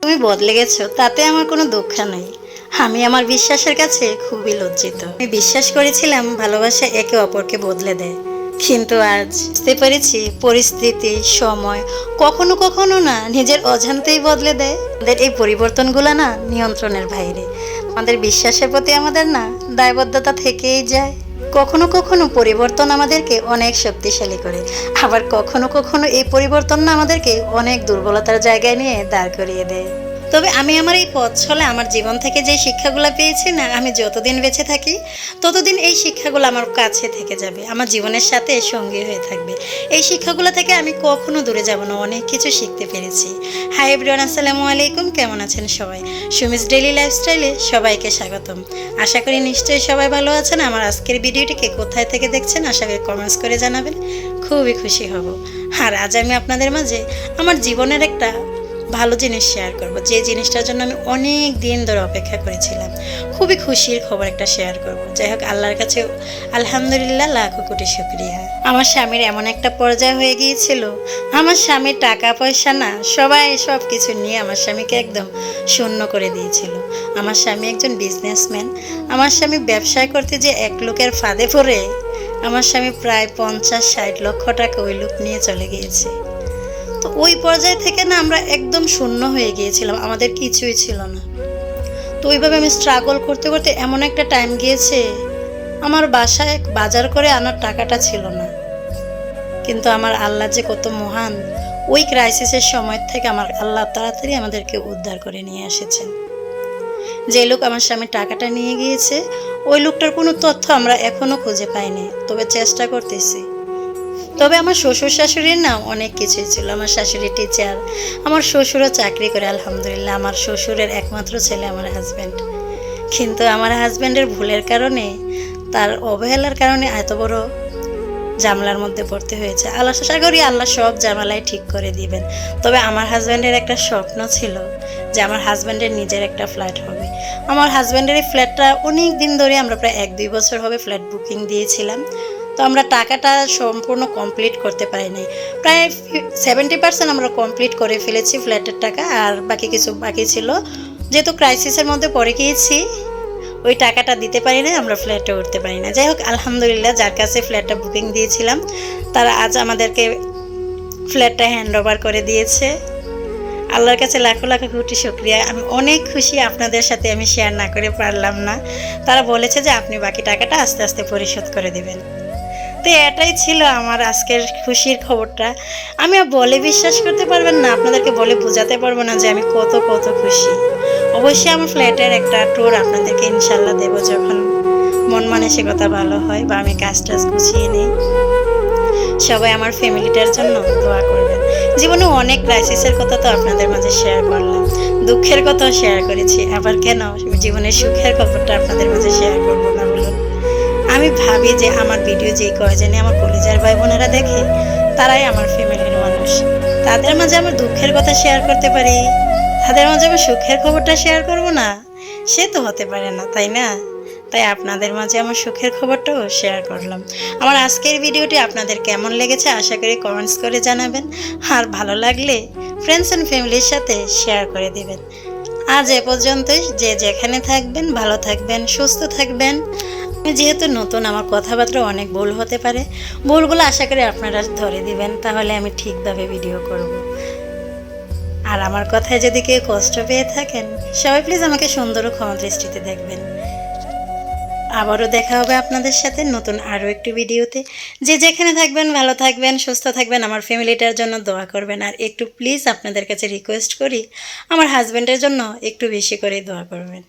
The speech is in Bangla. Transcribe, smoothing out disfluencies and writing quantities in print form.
তুমি বদলে গেছো তাতে আমার কোনো দুঃখ নেই। আমি আমার বিশ্বাসের কাছে খুবই লজ্জিত। আমি বিশ্বাস করেছিলাম ভালোবাসা একে অপরকে বদলে দেয়, কিন্তু আজ বুঝতে পেরেছি পরিস্থিতি, সময় কখনো কখনো না নিজের অজান্তেই বদলে দেয়। আমাদের এই পরিবর্তনগুলো না নিয়ন্ত্রণের বাইরে। আমাদের বিশ্বাসের প্রতি আমাদের না দায়বদ্ধতা থেকেই যায়। কখনো কখনো পরিবর্তন আমাদেরকে অনেক শক্তিশালী করে, আবার কখনো কখনো এই পরিবর্তন না আমাদেরকে অনেক দুর্বলতার জায়গায় নিয়ে দাঁড় করিয়ে দেয়। তবে আমি আমার এই পথ চলে আমার জীবন থেকে যে শিক্ষাগুলো পেয়েছি না, আমি যতদিন বেঁচে থাকি ততদিন এই শিক্ষাগুলো আমার কাছে থেকে যাবে, আমার জীবনের সাথে সঙ্গী হয়ে থাকবে। এই শিক্ষাগুলো থেকে আমি কখনো দূরে যাব না, অনেক কিছু শিখতে পেরেছি। হাই এভরিওয়ান, আসসালামু আলাইকুম, কেমন আছেন সবাই? সুমিস ডেইলি লাইফস্টাইলে সবাইকে স্বাগতম। আশা করি নিশ্চয়ই সবাই ভালো আছেন। আমার আজকের ভিডিওটিকে কোথায় থেকে দেখছেন আশা করি কমেন্টস করে জানাবেন, খুবই খুশি হব। আর আজ আমি আপনাদের মাঝে আমার জীবনের একটা ভালো জিনিস শেয়ার করব, যে জিনিসটার জন্য আমি অনেক দিন ধরে অপেক্ষা করেছিলাম। খুবই খুশির খবর একটা শেয়ার করব। যাই হোক, আল্লাহর কাছে আলহামদুলিল্লাহ লাখো কোটি শুকরিয়া। আমার স্বামীর এমন একটা পর্যায়ে হয়ে গিয়েছিল, আমার স্বামীর টাকা পয়সা না সবাই সব কিছু নিয়ে আমার স্বামীকে একদম শূন্য করে দিয়েছিল। আমার স্বামী একজন বিজনেসম্যান। আমার স্বামী ব্যবসায় করতে যে এক লোকের ফাঁদে পড়ে আমার স্বামী প্রায় 50-60 লক্ষ টাকা ওই লোক নিয়ে চলে গিয়েছে। তো ওই পর্যায় থেকে না আমরা একদম শূন্য হয়ে গিয়েছিলাম, আমাদের কিছুই ছিল না। তো ওইভাবে আমি স্ট্রাগল করতে করতে এমন একটা টাইম গিয়েছে, আমার বাসায় বাজার করে আনার টাকাটা ছিল না। কিন্তু আমার আল্লাহ যে কত মহান, ওই ক্রাইসিসের সময় থেকে আমার আল্লাহ তাড়াতাড়ি আমাদেরকে উদ্ধার করে নিয়ে এসেছেন। যে লোক আমার স্বামীর টাকাটা নিয়ে গিয়েছে, ওই লোকটার কোনো তথ্য আমরা এখনো খুঁজে পাইনি, তবে চেষ্টা করতেছি। তবে আমার শ্বশুর শাশুড়ির না অনেক কিছুই ছিল। আমার শাশুড়ি টিচার, আমার শ্বশুরও চাকরি করে আলহামদুলিল্লাহ। আমার শ্বশুরের একমাত্র ছেলে আমার হাজব্যান্ড। কিন্তু আমার হাজব্যান্ডের ভুলের কারণে, তার অবহেলার কারণে এত বড় ঝামেলার মধ্যে পড়তে হয়েছে। আশা করি আল্লাহ সব ঝামেলাই ঠিক করে দিবেন। তবে আমার হাজব্যান্ডের একটা স্বপ্ন ছিল যে আমার হাজব্যান্ডের নিজের একটা ফ্ল্যাট হবে। আমার হাজব্যান্ডের এই ফ্ল্যাটটা অনেক দিন ধরে, আমরা প্রায় 1-2 বছর হবে ফ্ল্যাট বুকিং দিয়েছিলাম। তো আমরা টাকাটা সম্পূর্ণ কমপ্লিট করতে পারিনি। প্রায় 70% আমরা কমপ্লিট করে ফেলেছি ফ্ল্যাটের টাকা, আর বাকি কিছু বাকি ছিল। যেহেতু ক্রাইসিসের মধ্যে পড়ে গিয়েছি, ওই টাকাটা দিতে পারি না, আমরা ফ্ল্যাটে উঠতে পারি না। যাই হোক, আলহামদুলিল্লাহ যার কাছে ফ্ল্যাটটা বুকিং দিয়েছিলাম তারা আজ আমাদেরকে ফ্ল্যাটটা হ্যান্ড ওভার করে দিয়েছে। আল্লাহর কাছে লাখো লাখো কোটি শুকরিয়া। আমি অনেক খুশি, আপনাদের সাথে আমি শেয়ার না করে পারলাম না। তারা বলেছে যে আপনি বাকি টাকাটা আস্তে আস্তে পরিশোধ করে দেবেন। তো এটাই ছিল আমার আজকের খুশির খবরটা। আমি বলে বিশ্বাস করতে পারবেন না, আপনাদেরকে বলে বোঝাতে পারবো না যে আমি কত কত খুশি। অবশ্যই আমার ফ্ল্যাটের একটা ট্যুর আপনাদেরকে ইনশাল্লাহ দেবো, যখন মন মানসিকতা ভালো হয় বা আমি কাজ টাজ গুছিয়ে নিই। সবাই আমার ফ্যামিলিটার জন্য দোয়া করবেন। জীবনে অনেক ক্রাইসিসের কথা তো আপনাদের মাঝে শেয়ার করলাম, দুঃখের কথাও শেয়ার করেছি, আবার কেন জীবনের সুখের খবরটা আপনাদের মাঝে শেয়ার করবো না বলুন? আমি ভাবি যে আমার ভিডিও যে কয়জনে আমার কলিজার ভাই বোনেরা দেখে, তারাই আমার ফ্যামিলির মানুষ। তাদের মাঝে আমার দুঃখের কথা শেয়ার করতে পারি, তাদের মাঝে আমি সুখের খবরটা শেয়ার করব না, সে তো হতে পারে না, তাই না? তাই আপনাদের মাঝে আমার সুখের খবরটাও শেয়ার করলাম। আমার আজকের ভিডিওটি আপনাদের কেমন লেগেছে আশা করি কমেন্টস করে জানাবেন, আর ভালো লাগলে ফ্রেন্ডস অ্যান্ড ফ্যামিলির সাথে শেয়ার করে দিবেন। আজ এ পর্যন্তই। যে যেখানে থাকবেন ভালো থাকবেন, সুস্থ থাকবেন। যেহেতু নতুন, আমার কথাবার্তা অনেক ভুল হতে পারে, ভুলগুলো আশা করি আপনারা ধরে দিবেন, তাহলে আমি ঠিকভাবে ভিডিও করব। আর আমার কথায় যদি কেউ কষ্ট পেয়ে থাকেন, সবাই প্লিজ আমাকে সুন্দর ও ক্ষমা দৃষ্টিতে দেখবেন। আবারও দেখা হবে আপনাদের সাথে নতুন আরও একটি ভিডিওতে। যে যেখানে থাকবেন ভালো থাকবেন, সুস্থ থাকবেন, আমার ফ্যামিলিটার জন্য দোয়া করবেন। আর একটু প্লিজ আপনাদের কাছে রিকোয়েস্ট করি, আমার হাজব্যান্ডের জন্য একটু বেশি করে দোয়া করবেন।